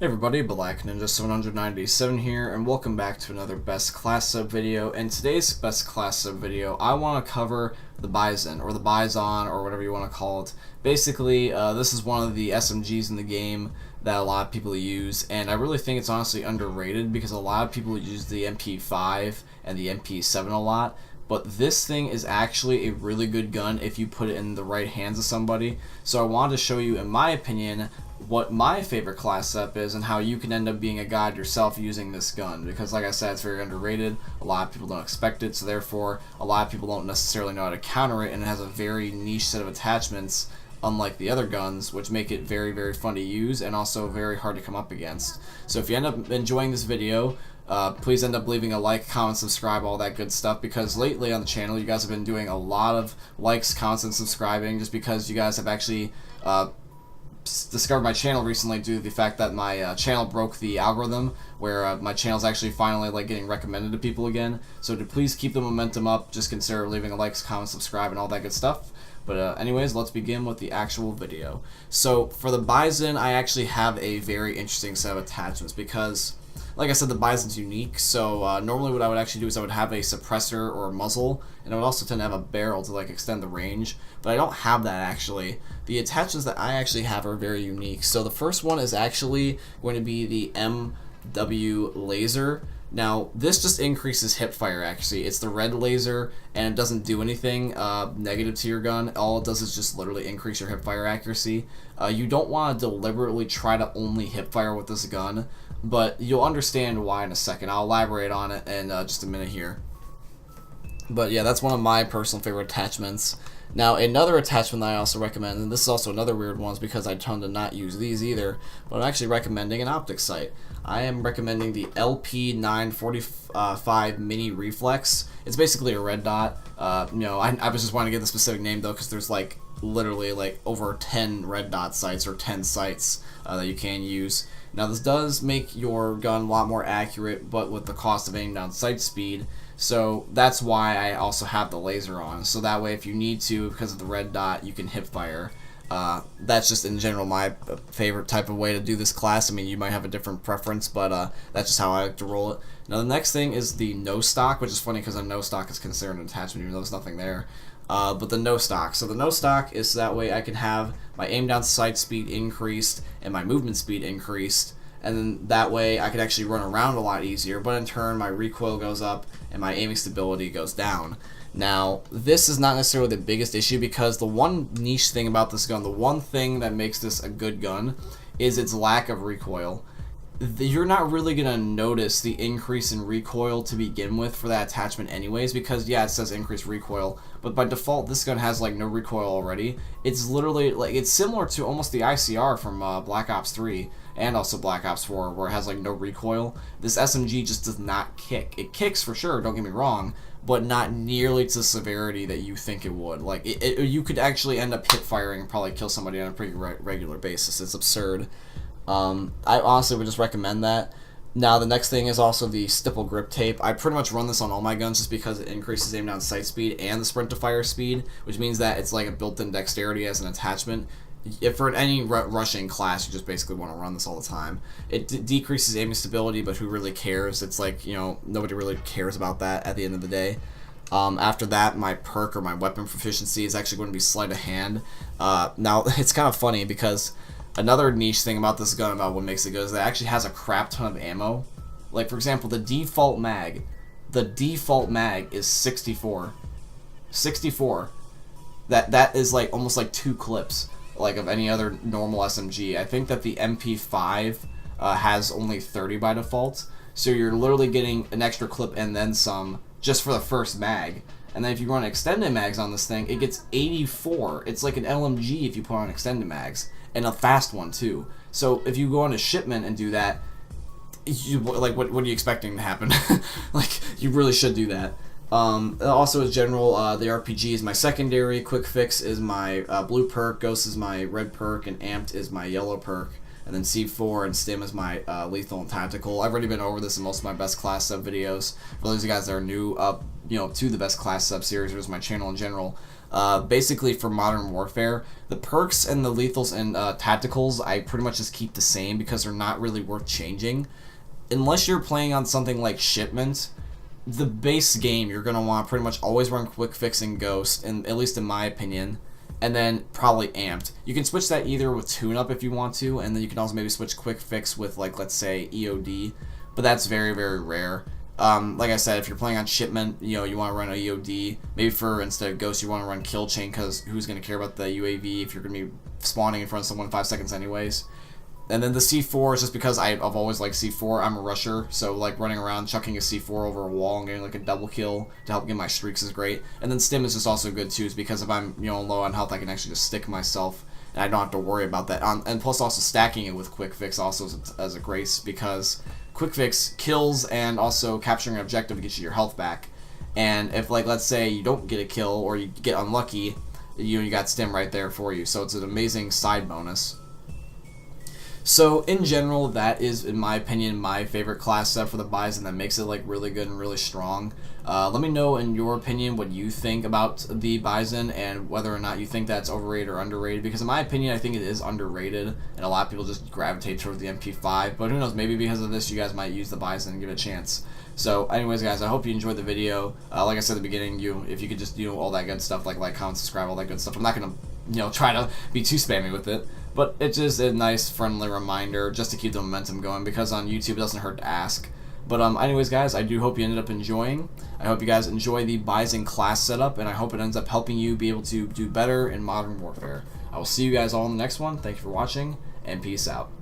Hey everybody, Black Ninja 797 here, and welcome back to another Best Class Sub video. In today's Best Class Sub video, I want to cover the Bizon, or the Bizon, or whatever you want to call it. Basically, this is one of the SMGs in the game that a lot of people use, and I really think it's honestly underrated because a lot of people use the MP5 and the MP7 a lot. But this thing is actually a really good gun if you put it in the right hands of somebody. So I wanted to show you, in my opinion, what my favorite class up is and how you can end up being a god yourself using this gun, because like I said, it's very underrated. A lot of people don't expect it, so therefore a lot of people don't necessarily know how to counter it, and it has a very niche set of attachments unlike the other guns, which make it very, very fun to use and also very hard to come up against. So if you end up enjoying this video, please end up leaving a like, comment, subscribe, all that good stuff, because lately on the channel you guys have been doing a lot of likes, comments, and subscribing just because you guys have actually discovered my channel recently due to the fact that my channel broke the algorithm, where my channel's actually finally like getting recommended to people again. So to please keep the momentum up, just consider leaving a like, comment, subscribe, and all that good stuff. But anyways, let's begin with the actual video. So for the Bizon, I actually have a very interesting set of attachments because, like I said, the Bizon's unique. So normally what I would actually do is I would have a suppressor or a muzzle, and I would also tend to have a barrel to like extend the range, but I don't have that actually. The attachments that I actually have are very unique. So the first one is actually going to be the MW laser. Now, this just increases hip fire accuracy. It's the red laser, and it doesn't do anything negative to your gun. All it does is just literally increase your hip fire accuracy. You don't want to deliberately try to only hip fire with this gun, but you'll understand why in a second. I'll elaborate on it in just a minute here. But yeah, that's one of my personal favorite attachments. Now, another attachment that I also recommend, and this is also another weird one because I tend to not use these either, but I'm actually recommending an optic sight. I am recommending the LP945 Mini Reflex. It's basically a red dot. I was just wanting to get the specific name though because there's like literally like over 10 red dot sights or 10 sights that you can use. Now this does make your gun a lot more accurate, but with the cost of aim down sight speed. So that's why I also have the laser on. So that way if you need to, because of the red dot, you can hip fire. That's just in general my favorite type of way to do this class. I mean, you might have a different preference, but that's just how I like to roll it. Now the next thing is the no stock, which is funny because a no stock is considered an attachment even though there's nothing there. But the no stock. So the no stock is so that way I can have my aim down sight speed increased and my movement speed increased, and then that way I could actually run around a lot easier, but in turn my recoil goes up and my aiming stability goes down. Now, this is not necessarily the biggest issue because the one niche thing about this gun, the one thing that makes this a good gun, is its lack of recoil. You're not really going to notice the increase in recoil to begin with for that attachment anyways, because yeah, it says increased recoil, but by default this gun has like no recoil already. It's literally like, it's similar to almost the ICR from Black Ops 3 and also Black Ops 4, where it has like no recoil. This SMG just does not kick. It kicks for sure, don't get me wrong, but not nearly to the severity that you think it would. Like, you could actually end up hip firing and probably kill somebody on a pretty regular basis. It's absurd. I honestly would just recommend that. Now, the next thing is also the stipple grip tape. I pretty much run this on all my guns just because it increases aim down sight speed and the sprint to fire speed, which means that it's like a built-in dexterity as an attachment. If for any rushing class, you just basically want to run this all the time. It decreases aiming stability, but who really cares? It's like, you know, nobody really cares about that at the end of the day. After that, my perk or my weapon proficiency is actually going to be sleight of hand. Now, it's kind of funny because another niche thing about this gun, about what makes it good, is that it actually has a crap ton of ammo. Like, for example, the default mag is 64. 64. That is like almost like 2 clips like of any other normal SMG. I think that the MP5 has only 30 by default, so you're literally getting an extra clip and then some just for the first mag. And then if you run extended mags on this thing, it gets 84. It's like an LMG if you put on extended mags, and a fast one too. So if you go on a shipment and do that, you like what are you expecting to happen? Like, you really should do that. Also as general, the RPG is my secondary, Quick Fix is my blue perk, Ghost is my red perk, and Amped is my yellow perk, and then C4 and Stim is my lethal and tactical. I've already been over this in most of my best class sub videos. For those of you guys that are new to the best class sub series or just my channel in general, Basically, for Modern Warfare, the perks and the lethals and tacticals, I pretty much just keep the same because they're not really worth changing. Unless you're playing on something like Shipment, the base game, you're going to want to pretty much always run Quick Fix and Ghost, and at least in my opinion, and then probably Amped. You can switch that either with Tune Up if you want to, and then you can also maybe switch Quick Fix with, like, let's say, EOD, but that's very, very rare. Like I said, if you're playing on Shipment, you know, you want to run a EOD. Maybe for, instead of Ghost, you want to run Kill Chain, because who's going to care about the UAV if you're going to be spawning in front of someone in 5 seconds anyways. And then the C4 is just because I've always liked C4. I'm a rusher, so like running around chucking a C4 over a wall and getting like a double kill to help get my streaks is great. And then Stim is just also good too, is because if I'm, you know, low on health, I can actually just stick myself and I don't have to worry about that. And plus also stacking it with Quick Fix also as a grace, because Quick Fix kills and also capturing an objective to get you your health back. And if, like, let's say you don't get a kill or you get unlucky, you got Stim right there for you. So it's an amazing side bonus. So in general, that is, in my opinion, my favorite class set for the Bizon that makes it like really good and really strong. Let me know in your opinion what you think about the Bizon and whether or not you think that's overrated or underrated, because in my opinion I think it is underrated and a lot of people just gravitate towards the MP5, but who knows, maybe because of this you guys might use the Bizon and give it a chance. So anyways guys, I hope you enjoyed the video. Like I said at the beginning, if you could just do all that good stuff, like comment, subscribe, all that good stuff. I'm not gonna try to be too spammy with it, but it's just a nice friendly reminder just to keep the momentum going, because on YouTube it doesn't hurt to ask. But anyways guys, I do hope you ended up enjoying. I hope you guys enjoy the Bizon class setup, and I hope it ends up helping you be able to do better in Modern Warfare. I will see you guys all in the next one. Thank you for watching, and peace out.